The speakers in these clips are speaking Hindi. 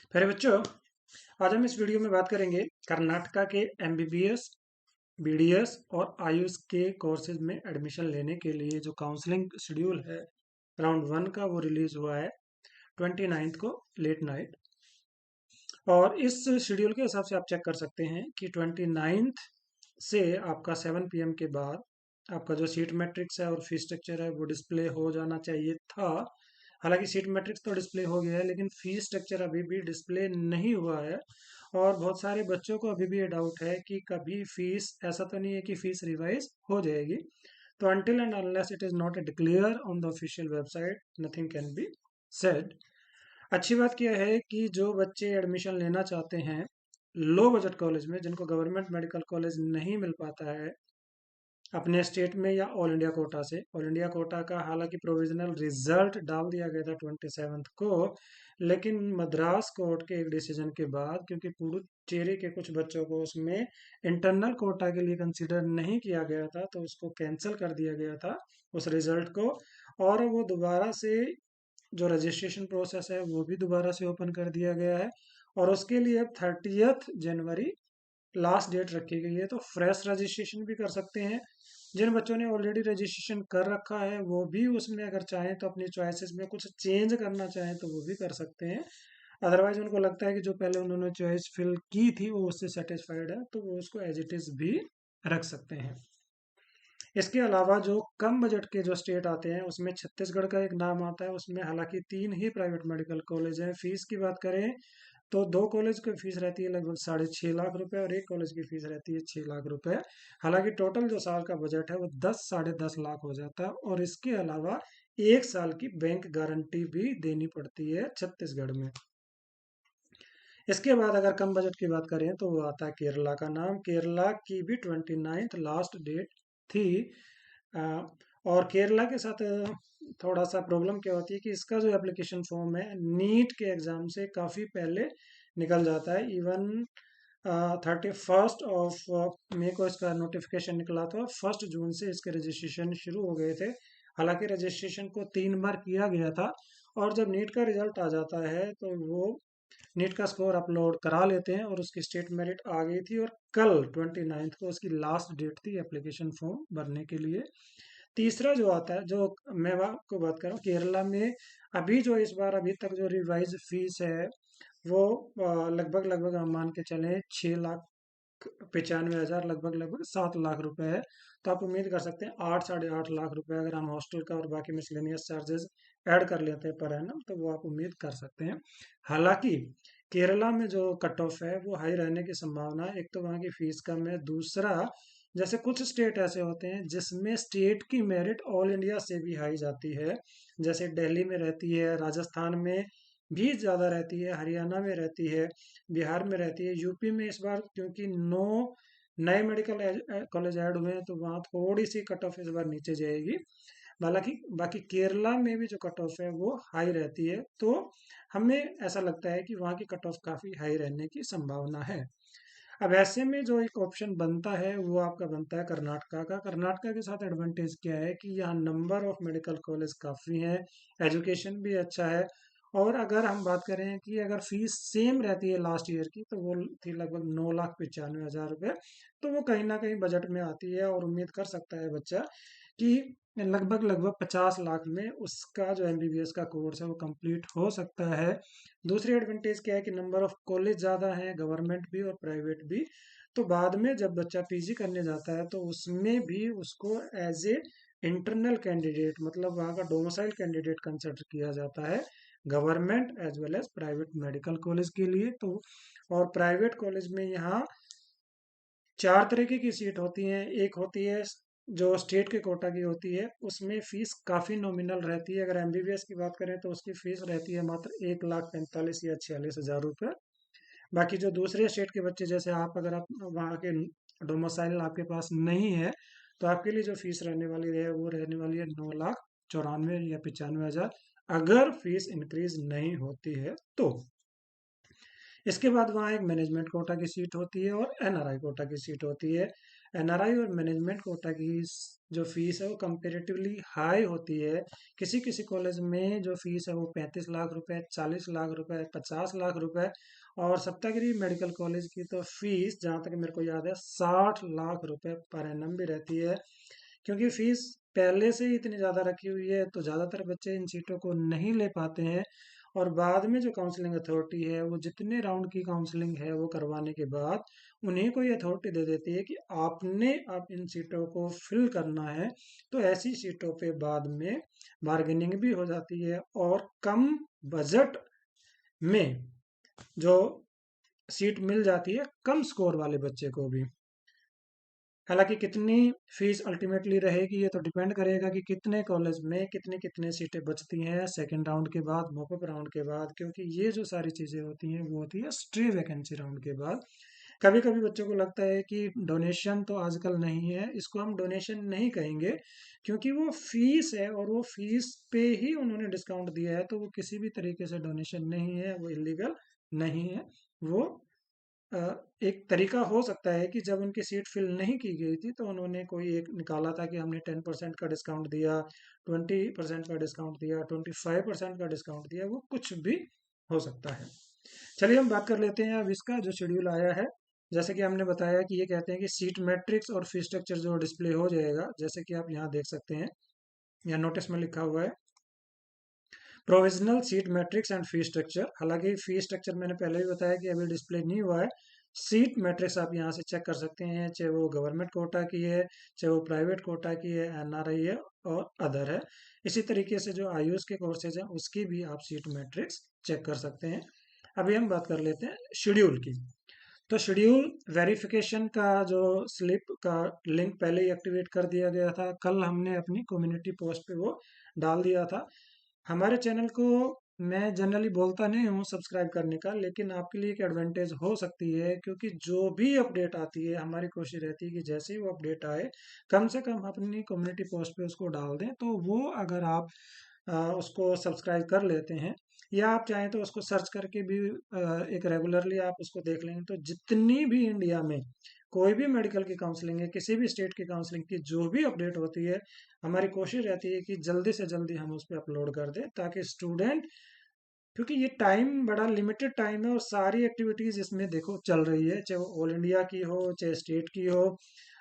प्यारे बच्चों, आज हम इस वीडियो में बात करेंगे कर्नाटका के एमबीबीएस, बीडीएस और आयुष के कोर्सेज में एडमिशन लेने के लिए जो काउंसलिंग शेड्यूल है राउंड 1 का, वो रिलीज हुआ है 29 को लेट नाइट। और इस शेड्यूल के हिसाब से आप चेक कर सकते हैं कि 29 से आपका 7 पीएम के बाद आपका जो सीट मैट्रिक्स है और फीस स्ट्रक्चर है वो डिस्प्ले हो जाना चाहिए था। हालांकि सीट मैट्रिक्स तो डिस्प्ले हो गया है, लेकिन फीस स्ट्रक्चर अभी भी डिस्प्ले नहीं हुआ है। और बहुत सारे बच्चों को अभी भी ये डाउट है कि कभी फीस, ऐसा तो नहीं है कि फीस रिवाइज हो जाएगी। तो until and unless it is not declare on the official website, nothing can be said. अच्छी बात क्या है कि जो बच्चे एडमिशन लेना चाहते हैं लो बजट कॉलेज में, जिनको गवर्नमेंट मेडिकल कॉलेज नहीं मिल पाता है अपने स्टेट में या ऑल इंडिया कोटा से, ऑल इंडिया कोटा का हालांकि प्रोविजनल रिजल्ट डाल दिया गया था 27 को, लेकिन मद्रास कोर्ट के एक डिसीजन के बाद, क्योंकि पुडुचेरी के कुछ बच्चों को उसमें इंटरनल कोटा के लिए कंसीडर नहीं किया गया था, तो उसको कैंसिल कर दिया गया था उस रिजल्ट को। और वो दोबारा से जो रजिस्ट्रेशन प्रोसेस है वो भी दोबारा से ओपन कर दिया गया है। और उसके लिए अब 30 जनवरी लास्ट डेट रखी गई है। तो फ्रेश रजिस्ट्रेशन भी कर सकते हैं। जिन बच्चों ने ऑलरेडी रजिस्ट्रेशन कर रखा है वो भी उसमें अगर चाहें तो अपनी चॉइसेस में कुछ चेंज करना चाहें तो वो भी कर सकते हैं। अदरवाइज उनको लगता है कि जो पहले उन्होंने चॉइस फिल की थी वो उससे सेटिस्फाइड है, तो वो उसको एज इट इज भी रख सकते हैं। इसके अलावा जो कम बजट के जो स्टेट आते हैं उसमें छत्तीसगढ़ का एक नाम आता है। उसमें हालांकि 3 ही प्राइवेट मेडिकल कॉलेज हैं। फीस की बात करें तो 2 कॉलेज की फीस रहती है लगभग 6.5 लाख रुपए और एक कॉलेज की फीस रहती है 6 लाख रुपए। हालांकि टोटल जो साल का बजट है वो 10 साढ़े 10 लाख हो जाता है। और इसके अलावा 1 साल की बैंक गारंटी भी देनी पड़ती है छत्तीसगढ़ में। इसके बाद अगर कम बजट की बात करें तो वो आता है केरला का नाम। केरला की भी 29 लास्ट डेट थी। अ, और केरला के साथ थोड़ा सा प्रॉब्लम क्या होती है कि इसका जो एप्लीकेशन फॉर्म है नीट के एग्ज़ाम से काफ़ी पहले निकल जाता है। इवन 31 ऑफ मई को इसका नोटिफिकेशन निकला था। 1 जून से इसके रजिस्ट्रेशन शुरू हो गए थे। हालांकि रजिस्ट्रेशन को 3 बार किया गया था। और जब नीट का रिजल्ट आ जाता है तो वो नीट का स्कोर अपलोड करा लेते हैं और उसकी स्टेट मेरिट आ गई थी। और कल 29 को उसकी लास्ट डेट थी एप्लीकेशन फॉर्म भरने के लिए। तीसरा जो आता है, जो मैं आपको बात कर रहा हूँ केरला में, अभी जो इस बार अभी तक जो रिवाइज फीस है वो लगभग लगभग हम मान के चलें 6,95,000, लगभग लगभग 7 लाख रुपए है। तो आप उम्मीद कर सकते हैं 8 साढ़े 8 लाख रुपए अगर हम हॉस्टल का और बाकी मिसलेनियस चार्जेस ऐड कर लेते हैं पर एनम, तो वो आप उम्मीद कर सकते हैं। हालांकि केरला में जो कट ऑफ है वो हाई रहने की संभावना है। एक तो वहाँ की फीस कम है, दूसरा जैसे कुछ स्टेट ऐसे होते हैं जिसमें स्टेट की मेरिट ऑल इंडिया से भी हाई जाती है। जैसे दिल्ली में रहती है, राजस्थान में भी ज़्यादा रहती है, हरियाणा में रहती है, बिहार में रहती है, यूपी में इस बार क्योंकि 9 नए मेडिकल कॉलेज ऐड हुए हैं तो वहाँ थोड़ी सी कट ऑफ इस बार नीचे जाएगी। हालांकि बाकी केरला में भी जो कट ऑफ है वो हाई रहती है। तो हमें ऐसा लगता है कि वहाँ की कट ऑफ काफ़ी हाई रहने की संभावना है। अब ऐसे में जो एक ऑप्शन बनता है वो आपका बनता है कर्नाटका का। कर्नाटका के साथ एडवांटेज क्या है कि यहाँ नंबर ऑफ मेडिकल कॉलेज काफ़ी हैं, एजुकेशन भी अच्छा है। और अगर हम बात करें कि अगर फीस सेम रहती है लास्ट ईयर की, तो वो थी लगभग 9,95,000 रुपये। तो वो कहीं ना कहीं बजट में आती है और उम्मीद कर सकता है बच्चा कि लगभग लगभग 50 लाख में उसका जो एमबीबीएस का कोर्स है वो कंप्लीट हो सकता है। दूसरी एडवांटेज क्या है कि नंबर ऑफ कॉलेज ज़्यादा हैं, गवर्नमेंट भी और प्राइवेट भी। तो बाद में जब बच्चा पीजी करने जाता है तो उसमें भी उसको एज ए इंटरनल कैंडिडेट, मतलब वहाँ का डोमिसाइल कैंडिडेट कंसिडर किया जाता है, government as well as private medical college के लिए। तो और प्राइवेट कॉलेज में यहाँ 4 तरीके की सीट होती हैं। एक होती है जो स्टेट के कोटा की होती है, उसमें फीस काफ़ी नॉमिनल रहती है। अगर एमबीबीएस की बात करें तो उसकी फीस रहती है मात्र 1,45,000 या 46,000 रुपये। बाकी जो दूसरे स्टेट के बच्चे, जैसे आप, अगर आप वहाँ के डोमिसाइल आपके पास नहीं है, तो आपके लिए जो फीस रहने वाली है वो रहने वाली है 9,94,000 या 95,000, अगर फीस इंक्रीज नहीं होती है तो। इसके बाद वहाँ एक मैनेजमेंट कोटा की सीट होती है और एनआरआई कोटा की सीट होती है। एनआरआई और मैनेजमेंट कोटा की जो फीस है वो कंपेरेटिवली हाई होती है। किसी किसी कॉलेज में जो फीस है वो 35 लाख रुपए, 40 लाख रुपए, 50 लाख रुपए, और सप्तागिरी मेडिकल कॉलेज की तो फीस जहाँ तक मेरे को याद है 60 लाख रुपए पर एनम भी रहती है। क्योंकि फीस पहले से ही इतनी ज़्यादा रखी हुई है तो ज़्यादातर बच्चे इन सीटों को नहीं ले पाते हैं। और बाद में जो काउंसलिंग अथॉरिटी है वो जितने राउंड की काउंसलिंग है वो करवाने के बाद उन्हें कोई अथॉरिटी दे देती है कि आपने अब इन सीटों को फिल करना है। तो ऐसी सीटों पे बाद में बार्गेनिंग भी हो जाती है और कम बजट में जो सीट मिल जाती है कम स्कोर वाले बच्चे को भी। हालांकि कितनी फीस अल्टीमेटली रहेगी ये तो डिपेंड करेगा कि कितने कॉलेज में कितने कितने सीटें बचती हैं सेकेंड राउंड के बाद, मॉपअप राउंड के बाद, क्योंकि ये जो सारी चीज़ें होती हैं वो होती है स्ट्रे वैकेंसी राउंड के बाद। कभी कभी बच्चों को लगता है कि डोनेशन तो आजकल नहीं है, इसको हम डोनेशन नहीं कहेंगे क्योंकि वो फीस है और वो फीस पे ही उन्होंने डिस्काउंट दिया है, तो वो किसी भी तरीके से डोनेशन नहीं है, वो इलीगल नहीं है। वो अ, एक तरीका हो सकता है कि जब उनकी सीट फिल नहीं की गई थी तो उन्होंने कोई एक निकाला था कि हमने 10% का डिस्काउंट दिया, 20% का डिस्काउंट दिया, 25% का डिस्काउंट दिया, वो कुछ भी हो सकता है। चलिए हम बात कर लेते हैं अब इसका जो शेड्यूल आया है। जैसे कि हमने बताया कि ये कहते हैं कि सीट मैट्रिक्स और फी स्ट्रक्चर जो डिस्प्ले हो जाएगा, जैसे कि आप यहाँ देख सकते हैं, यहाँ नोटिस में लिखा हुआ है provisional seat matrix and fee structure. हालांकि फी स्ट्रक्चर मैंने पहले भी बताया कि अभी डिस्प्ले नहीं हुआ है। सीट मैट्रिक्स आप यहाँ से चेक कर सकते हैं, चाहे वो गवर्नमेंट कोटा की है, चाहे वो प्राइवेट कोटा की है, एनआरआई है और अदर है। इसी तरीके से जो आयुष के कोर्सेज हैं उसकी भी आप सीट मैट्रिक्स चेक कर सकते हैं। अभी हम बात कर लेते हैं शेड्यूल की। तो शेड्यूल वेरिफिकेशन का जो स्लिप का लिंक पहले ही एक्टिवेट कर दिया गया था, कल हमने अपनी कम्युनिटी पोस्ट पे वो डाल दिया था। हमारे चैनल को मैं जनरली बोलता नहीं हूँ सब्सक्राइब करने का, लेकिन आपके लिए एक एडवांटेज हो सकती है क्योंकि जो भी अपडेट आती है हमारी कोशिश रहती है कि जैसे ही वो अपडेट आए कम से कम अपनी कम्युनिटी पोस्ट पे उसको डाल दें। तो वो अगर आप उसको सब्सक्राइब कर लेते हैं या आप चाहें तो उसको सर्च करके भी एक रेगुलरली आप उसको देख लेंगे, तो जितनी भी इंडिया में कोई भी मेडिकल की काउंसलिंग है, किसी भी स्टेट की काउंसलिंग की जो भी अपडेट होती है, हमारी कोशिश रहती है कि जल्दी से जल्दी हम उस पर अपलोड कर दें ताकि स्टूडेंट, क्योंकि ये टाइम बड़ा लिमिटेड टाइम है और सारी एक्टिविटीज इसमें देखो चल रही है, चाहे वो ऑल इंडिया की हो चाहे स्टेट की हो।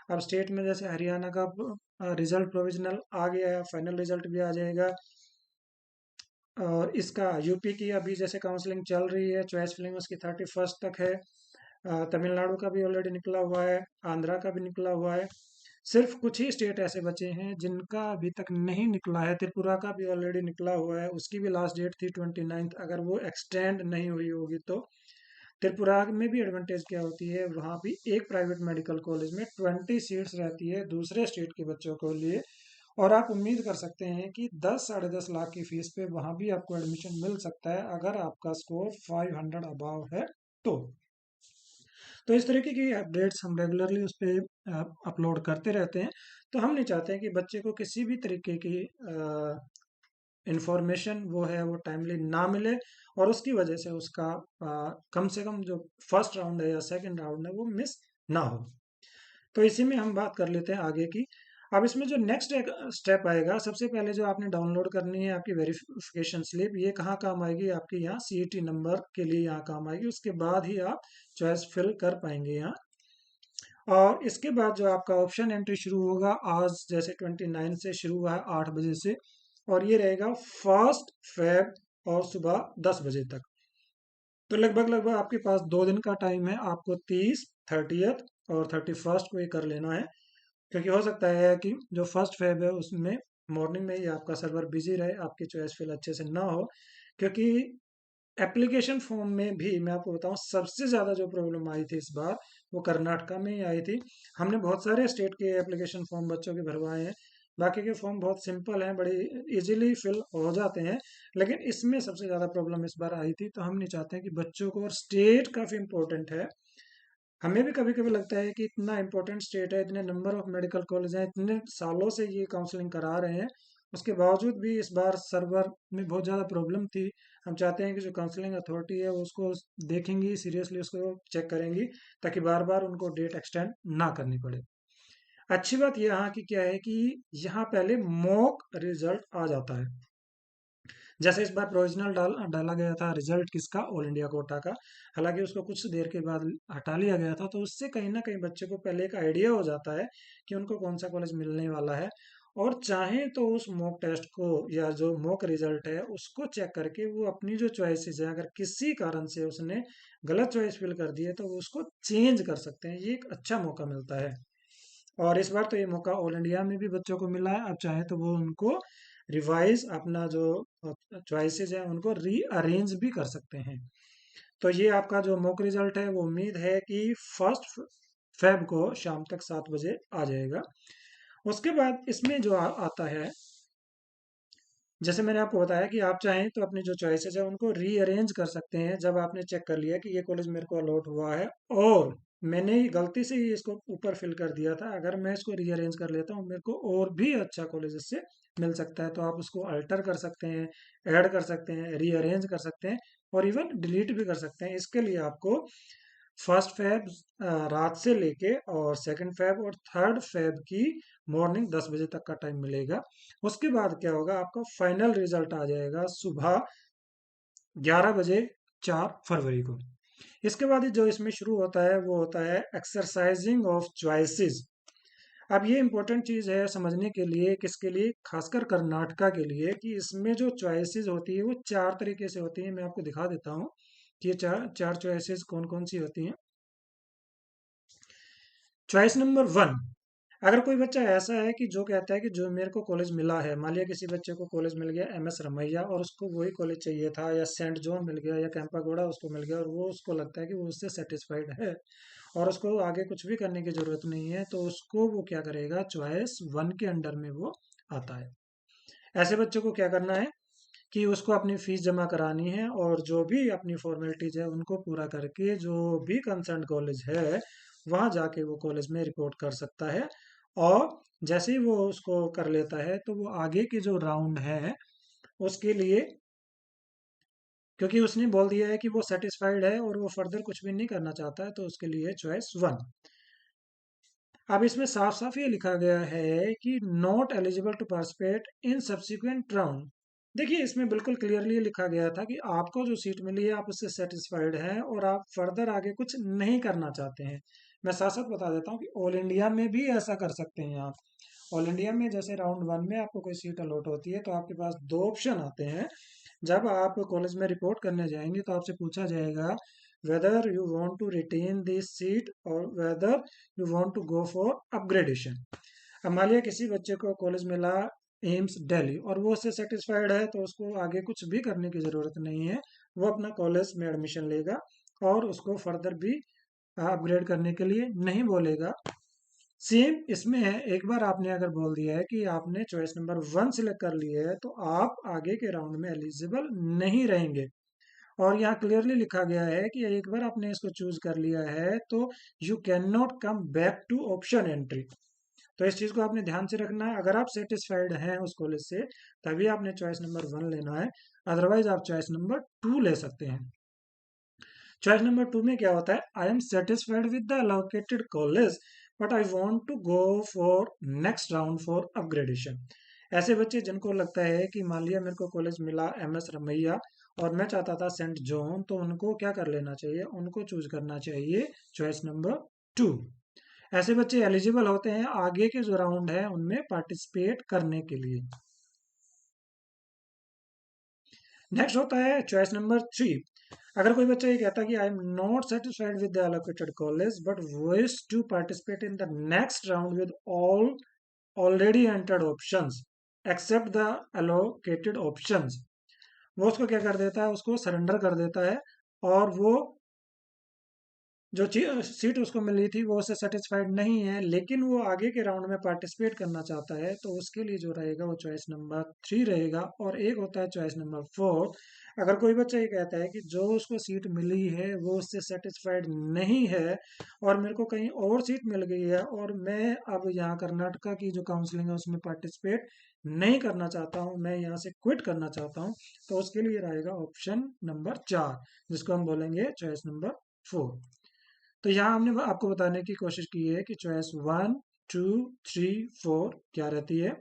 अब स्टेट में जैसे हरियाणा का रिजल्ट प्रोविजनल आ गया है, फाइनल रिजल्ट भी आ जाएगा। और इसका यूपी की अभी जैसे काउंसलिंग चल रही है, चॉइस फिलिंग उसकी 31 तक है। तमिलनाडु का भी ऑलरेडी निकला हुआ है, आंध्रा का भी निकला हुआ है। सिर्फ कुछ ही स्टेट ऐसे बचे हैं जिनका अभी तक नहीं निकला है। त्रिपुरा का भी ऑलरेडी निकला हुआ है, उसकी भी लास्ट डेट थी 29, अगर वो एक्सटेंड नहीं हुई होगी तो। त्रिपुरा में भी एडवांटेज क्या होती है, वहाँ भी एक प्राइवेट मेडिकल कॉलेज में 20 सीट्स रहती है दूसरे स्टेट के बच्चों के लिए। और आप उम्मीद कर सकते हैं कि 10 साढ़े 10 लाख की फीस पे वहाँ भी आपको एडमिशन मिल सकता है अगर आपका स्कोर 500 अबाव है तो। तो इस तरीके की अपडेट्स हम रेगुलरली उस पर अपलोड करते रहते हैं। तो हम नहीं चाहते हैं कि बच्चे को किसी भी तरीके की इंफॉर्मेशन वो है वो टाइमली ना मिले और उसकी वजह से उसका कम से कम जो फर्स्ट राउंड है या सेकंड राउंड है वो मिस ना हो। तो इसी में हम बात कर लेते हैं आगे की। अब इसमें जो नेक्स्ट स्टेप आएगा, सबसे पहले जो आपने डाउनलोड करनी है आपकी वेरिफिकेशन स्लिप, ये कहाँ काम आएगी, आपकी यहाँ सीईटी नंबर के लिए यहाँ काम आएगी। उसके बाद ही आप चॉइस फिल कर पाएंगे यहाँ। और इसके बाद जो आपका ऑप्शन एंट्री शुरू होगा आज जैसे 29 से शुरू हुआ है 8 बजे से, और ये रहेगा 1 फेब और सुबह 10 बजे तक। तो लगभग लगभग आपके पास 2 दिन का टाइम है, आपको 30, 30th और 31st को ये कर लेना है। क्योंकि हो सकता है कि जो 1 फेब है उसमें मॉर्निंग में ही आपका सर्वर बिजी रहे, आपकी चॉइस फिल अच्छे से ना हो। क्योंकि एप्लीकेशन फॉर्म में भी मैं आपको बताऊं सबसे ज़्यादा जो प्रॉब्लम आई थी इस बार वो कर्नाटका में ही आई थी। हमने बहुत सारे स्टेट के एप्लीकेशन फॉर्म बच्चों के भरवाए हैं, बाकी के फॉर्म बहुत सिंपल हैं, बड़ी इजीली फिल हो जाते हैं। लेकिन इसमें सबसे ज़्यादा प्रॉब्लम इस बार आई थी, तो हम नहीं चाहते हैं कि बच्चों को, और स्टेट काफ़ी इंपॉर्टेंट है। हमें भी कभी कभी लगता है कि इतना इंपॉर्टेंट स्टेट है, इतने नंबर ऑफ मेडिकल कॉलेज हैं, इतने सालों से ये काउंसलिंग करा रहे हैं, उसके बावजूद भी इस बार सर्वर में बहुत ज़्यादा प्रॉब्लम थी। हम चाहते हैं कि जो काउंसलिंग अथॉरिटी है वो उसको देखेंगी, सीरियसली उसको चेक करेंगी ताकि बार बार उनको डेट एक्सटेंड ना करनी पड़े। अच्छी बात यहाँ की क्या है कि यहाँ पहले मॉक रिजल्ट आ जाता है। जैसे इस बार प्रोविजनल डाला गया था रिजल्ट किसका, ऑल इंडिया कोटा का। हालांकि उसको कुछ देर के बाद हटा लिया गया था, तो उससे कहीं ना कहीं बच्चे को पहले एक आइडिया हो जाता है कि उनको कौन सा कॉलेज मिलने वाला है। और चाहे तो उस मॉक टेस्ट को या जो मॉक रिजल्ट है उसको चेक करके वो अपनी जो चॉइसेस है, अगर किसी कारण से उसने गलत चॉइस फिल कर दी है तो वो उसको चेंज कर सकते हैं। ये एक अच्छा मौका मिलता है। और इस बार तो ये मौका ऑल इंडिया में भी बच्चों को मिला है। अब चाहे तो वो उनको रिवाइज अपना जो चॉइसेस है उनको रीअरेंज भी कर सकते हैं। तो ये आपका जो मॉक रिजल्ट है वो उम्मीद है कि 1 फेब को शाम तक 7 बजे आ जाएगा। उसके बाद इसमें जो आता है, जैसे मैंने आपको बताया कि आप चाहें तो अपनी जो चॉइसेस है उनको रीअरेंज कर सकते हैं जब आपने चेक कर लिया कि ये कॉलेज मेरे को अलॉट हुआ है और मैंने ही गलती से ही इसको ऊपर फिल कर दिया था। अगर मैं इसको रीअरेंज कर लेता हूँ मेरे को और भी अच्छा कॉलेज इससे मिल सकता है, तो आप उसको अल्टर कर सकते हैं, ऐड कर सकते हैं, रीअरेंज कर सकते हैं और इवन डिलीट भी कर सकते हैं। इसके लिए आपको 1 फेब रात से लेके और 2 फेब और 3 फेब की मॉर्निंग 10 बजे तक का टाइम मिलेगा। उसके बाद क्या होगा, आपका फाइनल रिजल्ट आ जाएगा सुबह 11 बजे 4 फरवरी को। इसके बाद जो इसमें शुरू होता है वो होता है एक्सरसाइजिंग ऑफ चॉइसेस। अब ये इंपॉर्टेंट चीज है समझने के लिए, किसके लिए, खासकर कर्नाटका के लिए, कि इसमें जो चॉइसेस होती है वो 4 तरीके से होती है। मैं आपको दिखा देता हूँ कि ये चार चार चॉइसेस कौन कौन सी होती हैं। चॉइस नंबर 1, अगर कोई बच्चा ऐसा है कि जो कहता है कि जो मेरे को कॉलेज मिला है, मान लिया किसी बच्चे को कॉलेज मिल गया एम एस रमैया और उसको वही कॉलेज चाहिए था, या सेंट जॉन मिल गया या कैंपागोड़ा उसको मिल गया और वो उसको लगता है कि वो उससे सेटिस्फाइड है और उसको आगे कुछ भी करने की जरूरत नहीं है, तो उसको वो क्या करेगा, चॉइस 1 के अंडर में वो आता है। ऐसे बच्चे को क्या करना है कि उसको अपनी फीस जमा करानी है और जो भी अपनी फॉर्मेलिटीज है उनको पूरा करके जो भी कंसर्न कॉलेज है वहां जाके वो कॉलेज में रिपोर्ट कर सकता है। और जैसे ही वो उसको कर लेता है तो वो आगे के जो राउंड है उसके लिए, क्योंकि उसने बोल दिया है कि वो सेटिस्फाइड है और वो फर्दर कुछ भी नहीं करना चाहता है, तो उसके लिए चॉइस 1। अब इसमें साफ साफ ये लिखा गया है कि not eligible to participate in subsequent round. देखिए इसमें बिल्कुल क्लियरली लिखा गया था कि आपको जो सीट मिली है आप उससे सेटिस्फाइड हैं और आप फर्दर आगे कुछ नहीं करना चाहते हैं। मैं साथ साथ बता देता हूँ कि ऑल इंडिया में भी ऐसा कर सकते हैं आप। ऑल इंडिया में जैसे राउंड 1 में आपको कोई सीट अलॉट होती है तो आपके पास 2 ऑप्शन आते हैं। जब आप कॉलेज में रिपोर्ट करने जाएंगे तो आपसे पूछा जाएगा whether you want to retain this seat or whether you want to go for upgradation। अब मान लिया किसी बच्चे को कॉलेज मिला एम्स दिल्ली और वो उससे सेटिस्फाइड है तो उसको आगे कुछ भी करने की जरूरत नहीं है, वो अपना कॉलेज में एडमिशन लेगा और उसको फर्दर भी अपग्रेड करने के लिए नहीं बोलेगा। सेम इसमें है, एक बार आपने अगर बोल दिया है कि आपने चॉइस नंबर 1 सिलेक्ट कर लिया है तो आप आगे के राउंड में एलिजिबल नहीं रहेंगे। और यहाँ क्लियरली लिखा गया है कि एक बार आपने इसको चूज कर लिया है तो you can not come back to option entry. तो इस चीज को आपने ध्यान से रखना है। अगर आप सेटिस्फाइड हैं उस कॉलेज से तभी आपने चॉइस नंबर 1 लेना है, अदरवाइज आप चॉइस नंबर 2 ले सकते हैं। चॉइस नंबर 2 में क्या होता है, I am satisfied with the allocated college but I want to go for next round for upgradation. ऐसे बच्चे जिनको लगता है कि मान लिया मेरे को कॉलेज मिला एम एस रमैया और मैं चाहता था सेंट जॉन, तो उनको क्या कर लेना चाहिए, उनको चूज करना चाहिए चॉइस नंबर 2। ऐसे बच्चे एलिजिबल होते हैं आगे के जो राउंड है उनमें पार्टिसिपेट करने के लिए। नेक्स्ट होता है चॉइस नंबर 3। अगर कोई बच्चा ये कहता है कि I am not satisfied with the allocated college but wish to participate in the next round with all already entered options except the allocated options, वो उसको क्या कर देता है, उसको सरेंडर कर देता है और वो जो सीट उसको मिली थी वो उससे सेटिस्फाइड नहीं है लेकिन वो आगे के राउंड में पार्टिसिपेट करना चाहता है, तो उसके लिए जो रहेगा वो चॉइस नंबर 3 रहेगा। और एक होता है चॉइस नंबर 4। अगर कोई बच्चा ये कहता है कि जो उसको सीट मिली है वो उससे सेटिस्फाइड नहीं है और मेरे को कहीं और सीट मिल गई है और मैं अब यहाँ कर्नाटका की जो काउंसलिंग है उसमें पार्टिसिपेट नहीं करना चाहता हूँ, मैं यहाँ से क्विट करना चाहता हूँ, तो उसके लिए रहेगा ऑप्शन नंबर 4 जिसको हम बोलेंगे चॉइस नंबर 4। तो यहाँ हमने आपको बताने की कोशिश की है कि चॉइस 1, 2, 3, 4 क्या रहती है।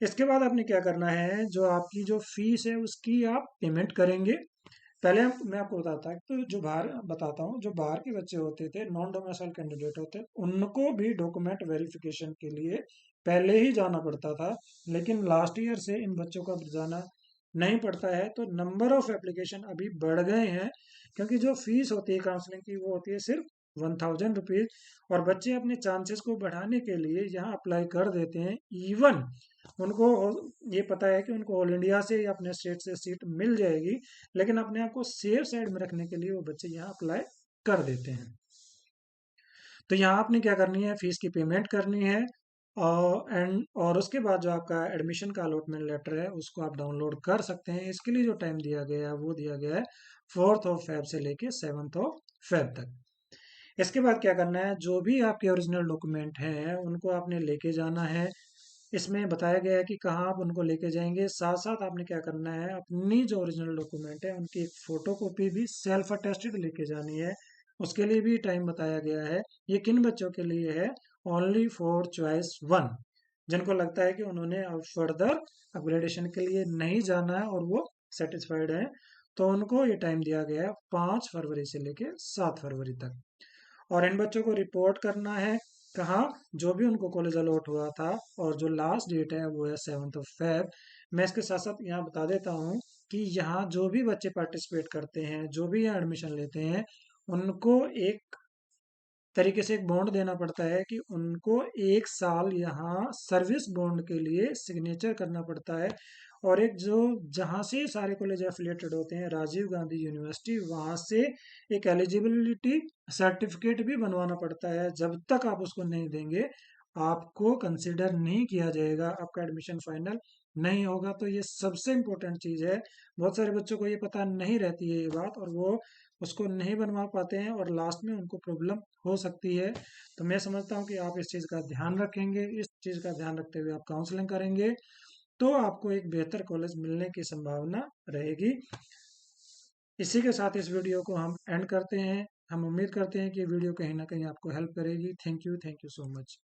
इसके बाद आपने क्या करना है, जो आपकी जो फीस है उसकी आप पेमेंट करेंगे। पहले मैं आपको बताता हूँ, जो बाहर के बच्चे होते थे, नॉन डोमिसाइल कैंडिडेट होते, उनको भी डॉक्यूमेंट वेरिफिकेशन के लिए पहले ही जाना पड़ता था, लेकिन लास्ट ईयर से इन बच्चों को अब जाना नहीं पड़ता है। तो नंबर ऑफ एप्लीकेशन अभी बढ़ गए हैं, क्योंकि जो फीस होती है काउंसलिंग की वो होती है सिर्फ 1000 रुपीज, और बच्चे अपने चांसेस को बढ़ाने के लिए यहाँ अप्लाई कर देते हैं। इवन उनको ये पता है कि उनको ऑल इंडिया से या अपने स्टेट से सीट मिल जाएगी, लेकिन अपने आप को सेफ साइड में रखने के लिए वो बच्चे यहाँ अप्लाई कर देते हैं। तो यहाँ आपने क्या करनी है, फीस की पेमेंट करनी है, और उसके बाद जो आपका एडमिशन का अलॉटमेंट लेटर है उसको आप डाउनलोड कर सकते हैं। इसके लिए जो टाइम दिया गया है वो दिया गया है 4 से लेके 7 तक। इसके बाद क्या करना है, जो भी आपके ओरिजिनल डॉक्यूमेंट हैं उनको आपने लेके जाना है। इसमें बताया गया है कि कहाँ आप उनको लेके जाएंगे। साथ साथ आपने क्या करना है, अपनी जो ओरिजिनल डॉक्यूमेंट है उनकी एक फोटो कॉपी भी सेल्फ अटेस्टेड लेके जानी है। उसके लिए भी टाइम बताया गया है। ये किन बच्चों के लिए है, ओनली फॉर चॉइस 1, जिनको लगता है कि उन्होंने अब फर्दर अपग्रेडेशन के लिए नहीं जाना है और वो सेटिस्फाइड है, तो उनको ये टाइम दिया गया है 5 फरवरी से लेके 7 फरवरी तक। और इन बच्चों को रिपोर्ट करना है कहाँ, जो भी उनको कॉलेज अलॉट हुआ था, और जो लास्ट डेट है वो है 7 फेब। मैं इसके साथ साथ यहाँ बता देता हूँ कि यहाँ जो भी बच्चे पार्टिसिपेट करते हैं, जो भी यहाँ एडमिशन लेते हैं, उनको एक तरीके से एक बॉन्ड देना पड़ता है कि उनको 1 साल यहाँ सर्विस बॉन्ड के लिए सिग्नेचर करना पड़ता है। और एक जो जहाँ से सारे कॉलेज एफिलिएटेड होते हैं, राजीव गांधी यूनिवर्सिटी, वहाँ से एक एलिजिबिलिटी सर्टिफिकेट भी बनवाना पड़ता है। जब तक आप उसको नहीं देंगे, आपको कंसिडर नहीं किया जाएगा, आपका एडमिशन फाइनल नहीं होगा। तो ये सबसे इम्पोर्टेंट चीज़ है। बहुत सारे बच्चों को ये पता नहीं रहती है ये बात, और वो उसको नहीं बनवा पाते हैं और लास्ट में उनको प्रॉब्लम हो सकती है। तो मैं समझता हूँ कि आप इस चीज़ का ध्यान रखेंगे, इस चीज़ का ध्यान रखते हुए आप काउंसलिंग करेंगे, तो आपको एक बेहतर कॉलेज मिलने की संभावना रहेगी। इसी के साथ इस वीडियो को हम एंड करते हैं। हम उम्मीद करते हैं कि वीडियो कहीं ना कहीं आपको हेल्प करेगी। Thank you so much.